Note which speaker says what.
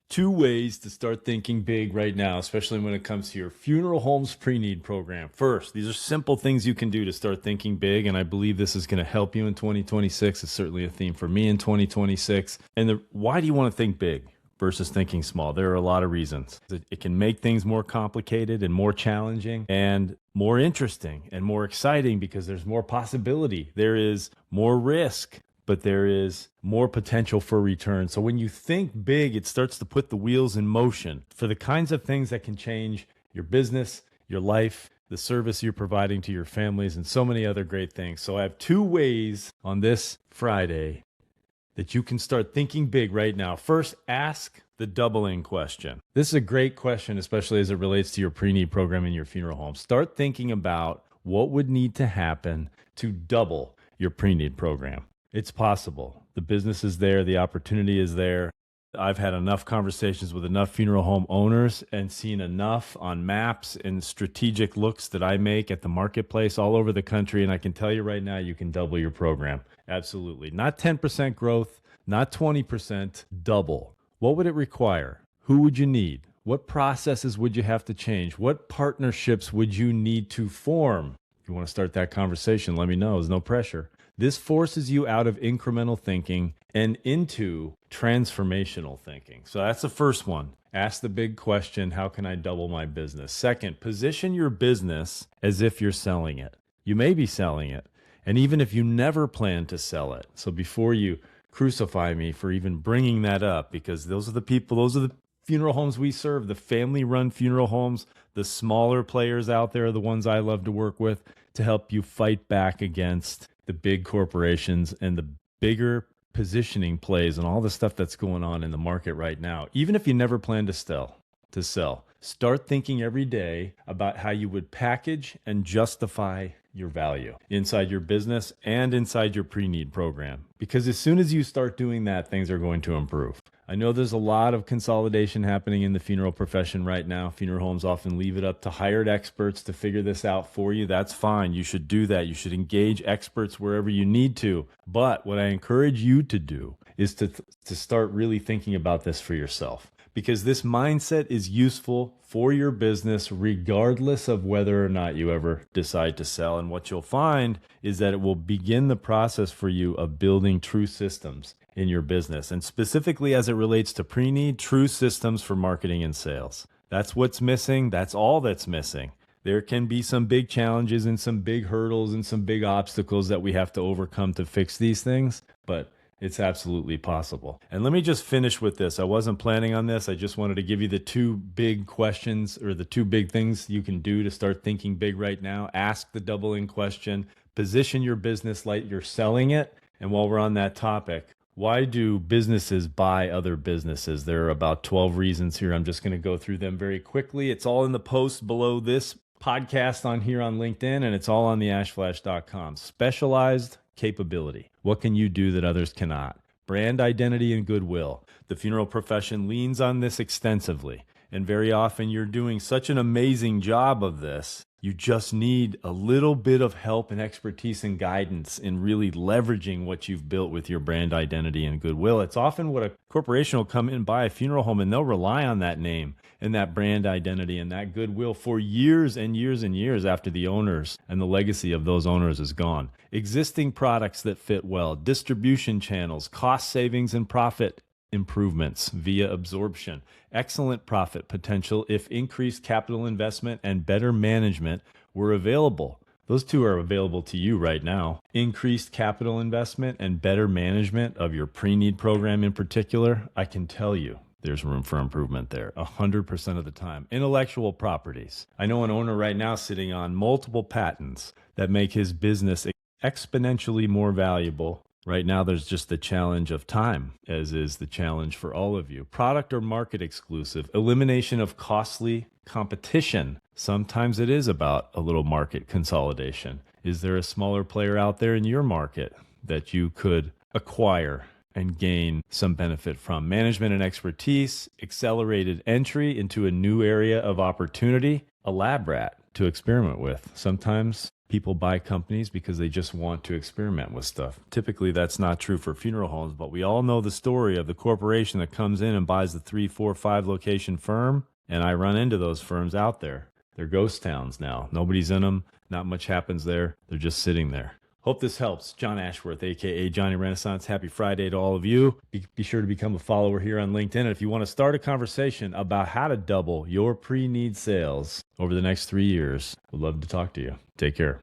Speaker 1: Two ways to start thinking big right now, especially when it comes to your funeral home's pre-need program. First, these are simple things you can do to start thinking big, and I believe this is going to help you in 2026. It's certainly a theme for me in 2026. And why do you want to think big versus thinking small? There are a lot of reasons. It can make things more complicated and more challenging and more interesting and more exciting because there's more possibility. There is more risk, but there is more potential for return. So when you think big, it starts to put the wheels in motion for the kinds of things that can change your business, your life, the service you're providing to your families, and so many other great things. So I have two ways on this Friday that you can start thinking big right now. First, ask the doubling question. This is a great question, especially as it relates to your pre-need program in your funeral home. Start thinking about what would need to happen to double your pre-need program. It's possible. The business is there. The opportunity is there. I've had enough conversations with enough funeral home owners and seen enough on maps and strategic looks that I make at the marketplace all over the country. And I can tell you right now, you can double your program. Absolutely. Not 10% growth, not 20%, double. What would it require? Who would you need? What processes would you have to change? What partnerships would you need to form? If you want to start that conversation, let me know. There's no pressure. This forces you out of incremental thinking and into transformational thinking. So that's the first one. Ask the big question, how can I double my business? Second, position your business as if you're selling it. You may be selling it, and even if you never plan to sell it. So before you crucify me for even bringing that up, because those are the people, those are the funeral homes we serve, the family-run funeral homes, the smaller players out there are the ones I love to work with to help you fight back against the big corporations and the bigger positioning plays and all the stuff that's going on in the market right now. Even if you never plan to sell, start thinking every day about how you would package and justify your value inside your business and inside your pre-need program. Because as soon as you start doing that, things are going to improve. I know there's a lot of consolidation happening in the funeral profession right now. Funeral homes often leave it up to hired experts to figure this out for you. That's fine. You should do that. You should engage experts wherever you need to. But what I encourage you to do is to start really thinking about this for yourself. Because this mindset is useful for your business regardless of whether or not you ever decide to sell. And what you'll find is that it will begin the process for you of building true systems in your business, and specifically as it relates to pre-need, true systems for marketing and sales. That's what's missing. That's all that's missing. There can be some big challenges and some big hurdles and some big obstacles that we have to overcome to fix these things, but it's absolutely possible. And let me just finish with this. I wasn't planning on this. I just wanted to give you the two big questions or the two big things you can do to start thinking big right now. Ask the doubling question, position your business like you're selling it. And while we're on that topic, why do businesses buy other businesses? There are about 12 reasons here. I'm just going to go through them very quickly. It's all in the post below this podcast on here on LinkedIn, and it's all on theashflash.com. Specialized capability. What can you do that others cannot? Brand identity and goodwill. The funeral profession leans on this extensively, and very often you're doing such an amazing job of this. You just need a little bit of help and expertise and guidance in really leveraging what you've built with your brand identity and goodwill. It's often what a corporation will come in and buy a funeral home, and they'll rely on that name and that brand identity and that goodwill for years and years and years after the owners and the legacy of those owners is gone. Existing products that fit well, distribution channels, cost savings and profit improvements via absorption, excellent profit potential if increased capital investment and better management were available. Those two are available to you right now. Increased capital investment and better management of your pre-need program in particular, I can tell you there's room for improvement there 100% of the time. Intellectual properties. I know an owner right now sitting on multiple patents that make his business exponentially more valuable. Right now, there's just the challenge of time, as is the challenge for all of you. Product or market exclusive, elimination of costly competition. Sometimes it is about a little market consolidation. Is there a smaller player out there in your market that you could acquire and gain some benefit from? Management and expertise, accelerated entry into a new area of opportunity. A lab rat to experiment with. Sometimes people buy companies because they just want to experiment with stuff. Typically, that's not true for funeral homes, but we all know the story of the corporation that comes in and buys the 3, 4, 5 location firm. And I run into those firms out there. They're ghost towns now. Nobody's in them. Not much happens there. They're just sitting there. Hope this helps. John Ashworth, a.k.a. Johnny Renaissance. Happy Friday to all of you. Be sure to become a follower here on LinkedIn. And if you want to start a conversation about how to double your pre-need sales over the next 3 years, we'd love to talk to you. Take care.